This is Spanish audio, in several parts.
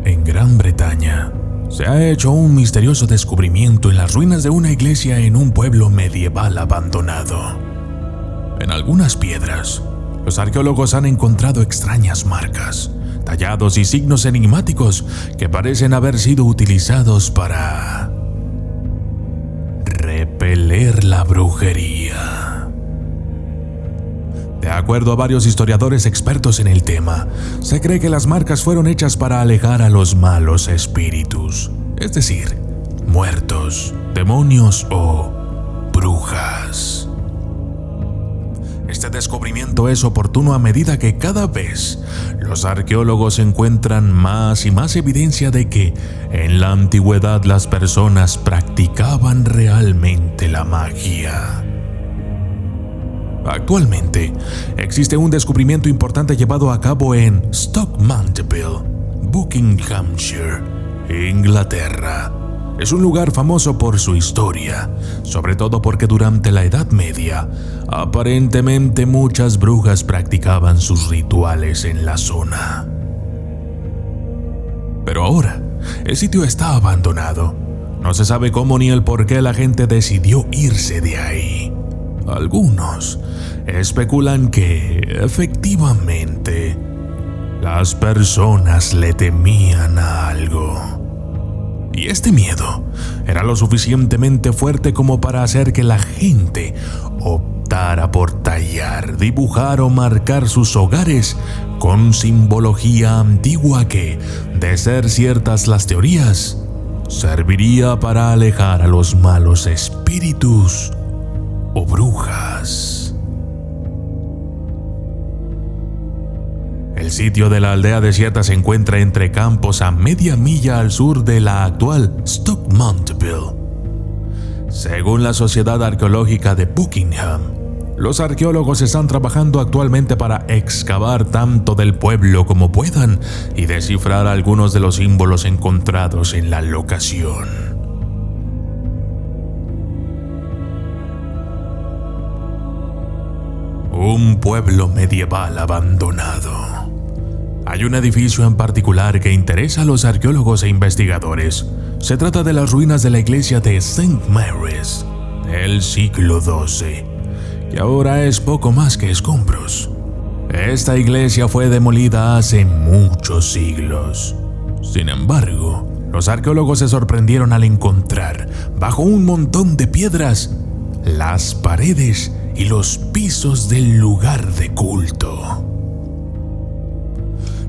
En Gran Bretaña, se ha hecho un misterioso descubrimiento en las ruinas de una iglesia en un pueblo medieval abandonado. En algunas piedras, los arqueólogos han encontrado extrañas marcas, tallados y signos enigmáticos que parecen haber sido utilizados para repeler la brujería. De acuerdo a varios historiadores expertos en el tema, se cree que las marcas fueron hechas para alejar a los malos espíritus, es decir, muertos, demonios o brujas. Este descubrimiento es oportuno a medida que cada vez los arqueólogos encuentran más y más evidencia de que en la antigüedad las personas practicaban realmente la magia. Actualmente, existe un descubrimiento importante llevado a cabo en Stoke Mandeville, Buckinghamshire, Inglaterra. Es un lugar famoso por su historia, sobre todo porque durante la Edad Media, aparentemente muchas brujas practicaban sus rituales en la zona. Pero ahora, el sitio está abandonado. No se sabe cómo ni el por qué la gente decidió irse de ahí. Algunos especulan que, efectivamente, las personas le temían a algo. Y este miedo era lo suficientemente fuerte como para hacer que la gente optara por tallar, dibujar o marcar sus hogares con simbología antigua que, de ser ciertas las teorías, serviría para alejar a los malos espíritus o brujas. El sitio de la aldea desierta se encuentra entre campos a media milla al sur de la actual Stoke Mandeville. Según la Sociedad Arqueológica de Buckingham, los arqueólogos están trabajando actualmente para excavar tanto del pueblo como puedan y descifrar algunos de los símbolos encontrados en la locación. Un pueblo medieval abandonado. Hay un edificio en particular que interesa a los arqueólogos e investigadores. Se trata de las ruinas de la iglesia de St. Mary's del siglo XII, que ahora es poco más que escombros. Esta iglesia fue demolida hace muchos siglos. Sin embargo, los arqueólogos se sorprendieron al encontrar, bajo un montón de piedras, las paredes y los pisos del lugar de culto.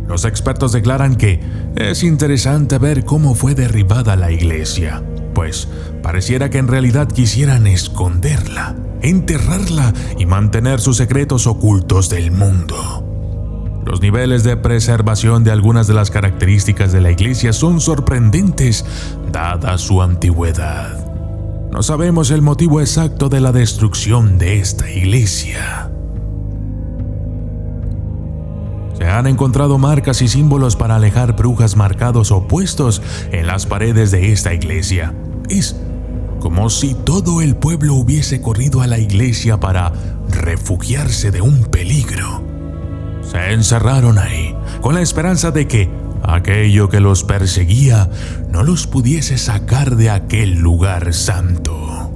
Los expertos declaran que es interesante ver cómo fue derribada la iglesia, pues pareciera que en realidad quisieran esconderla, enterrarla y mantener sus secretos ocultos del mundo. Los niveles de preservación de algunas de las características de la iglesia son sorprendentes, dada su antigüedad. No sabemos el motivo exacto de la destrucción de esta iglesia. Se han encontrado marcas y símbolos para alejar brujas marcados o puestos en las paredes de esta iglesia. Es como si todo el pueblo hubiese corrido a la iglesia para refugiarse de un peligro. Se encerraron ahí, con la esperanza de que aquello que los perseguía no los pudiese sacar de aquel lugar santo.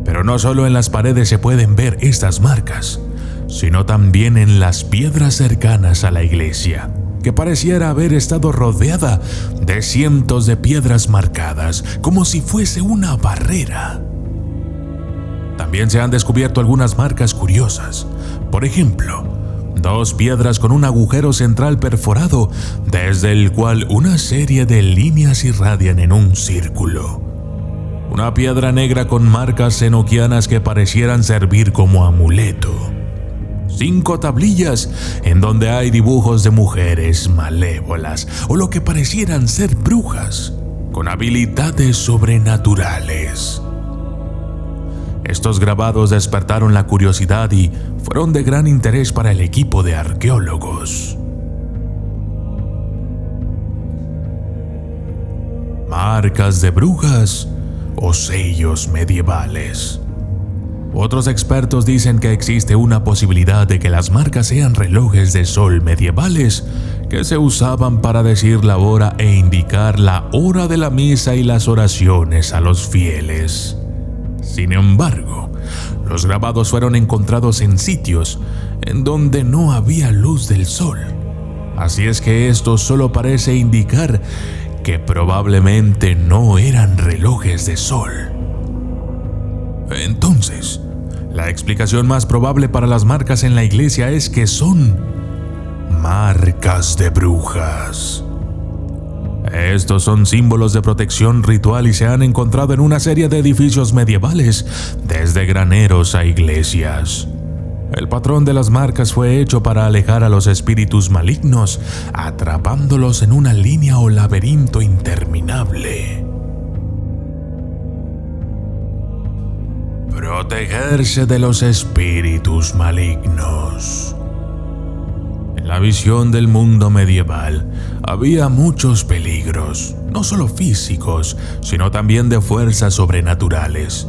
Pero no solo en las paredes se pueden ver estas marcas, sino también en las piedras cercanas a la iglesia, que pareciera haber estado rodeada de cientos de piedras marcadas, como si fuese una barrera. También se han descubierto algunas marcas curiosas. Por ejemplo, 2 piedras con un agujero central perforado, desde el cual una serie de líneas irradian en un círculo. Una piedra negra con marcas enoquianas que parecieran servir como amuleto. 5 tablillas en donde hay dibujos de mujeres malévolas o lo que parecieran ser brujas con habilidades sobrenaturales. Estos grabados despertaron la curiosidad y fueron de gran interés para el equipo de arqueólogos. Marcas de brujas o sellos medievales. Otros expertos dicen que existe una posibilidad de que las marcas sean relojes de sol medievales que se usaban para decir la hora e indicar la hora de la misa y las oraciones a los fieles. Sin embargo, los grabados fueron encontrados en sitios en donde no había luz del sol. Así es que esto solo parece indicar que probablemente no eran relojes de sol. Entonces, la explicación más probable para las marcas en la iglesia es que son marcas de brujas. Estos son símbolos de protección ritual y se han encontrado en una serie de edificios medievales, desde graneros a iglesias. El patrón de las marcas fue hecho para alejar a los espíritus malignos, atrapándolos en una línea o laberinto interminable. Protegerse de los espíritus malignos. En la visión del mundo medieval había muchos peligros, no solo físicos, sino también de fuerzas sobrenaturales.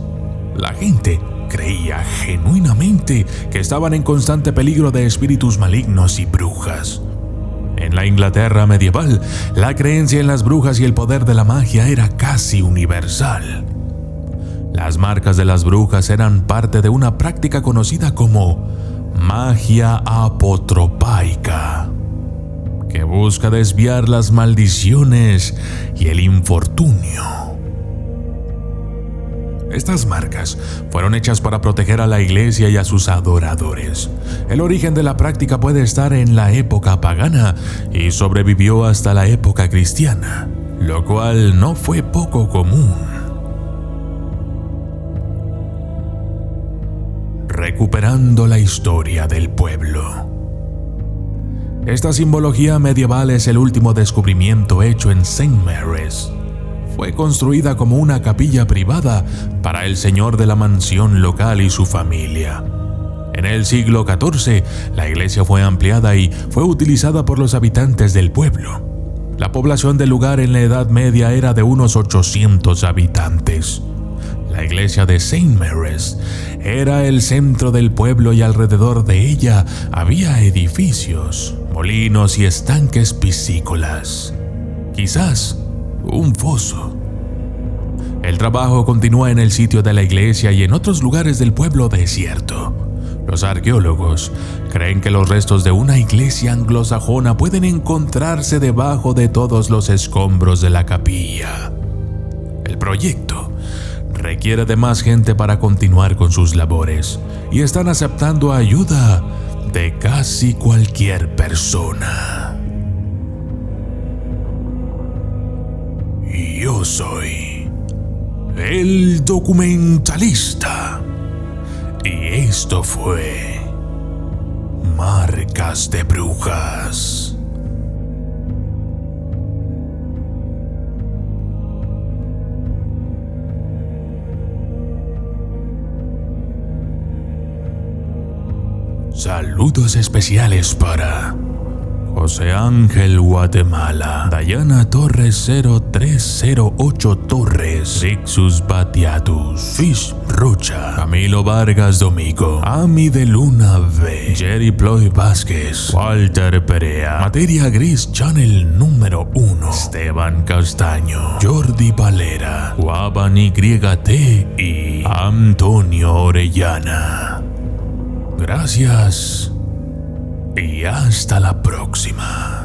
La gente creía genuinamente que estaban en constante peligro de espíritus malignos y brujas. En la Inglaterra medieval, la creencia en las brujas y el poder de la magia era casi universal. Las marcas de las brujas eran parte de una práctica conocida como magia apotropaica, que busca desviar las maldiciones y el infortunio. Estas marcas fueron hechas para proteger a la iglesia y a sus adoradores. El origen de la práctica puede estar en la época pagana y sobrevivió hasta la época cristiana, lo cual no fue poco común. Recuperando la historia del pueblo. Esta simbología medieval es el último descubrimiento hecho en St. Mary's. Fue construida como una capilla privada para el señor de la mansión local y su familia. En el siglo XIV, la iglesia fue ampliada y fue utilizada por los habitantes del pueblo. La población del lugar en la Edad Media era de unos 800 habitantes. La iglesia de St. Mary's era el centro del pueblo y alrededor de ella había edificios, molinos y estanques piscícolas. Quizás un foso. El trabajo continúa en el sitio de la iglesia y en otros lugares del pueblo desierto. Los arqueólogos creen que los restos de una iglesia anglosajona pueden encontrarse debajo de todos los escombros de la capilla. El proyecto requiere de más gente para continuar con sus labores y están aceptando ayuda de casi cualquier persona. Yo soy el documentalista y esto fue Marcas de Brujas. Saludos especiales para José Ángel Guatemala, Dayana Torres 0308 Torres, Rixus Batiatus, Fish Rocha, Camilo Vargas Domingo, Ami de Luna V, Jerry Ploy Vázquez, Walter Perea, Materia Gris Channel número 1, Esteban Castaño, Jordi Valera, Guaban YT y Antonio Orellana. Gracias y hasta la próxima.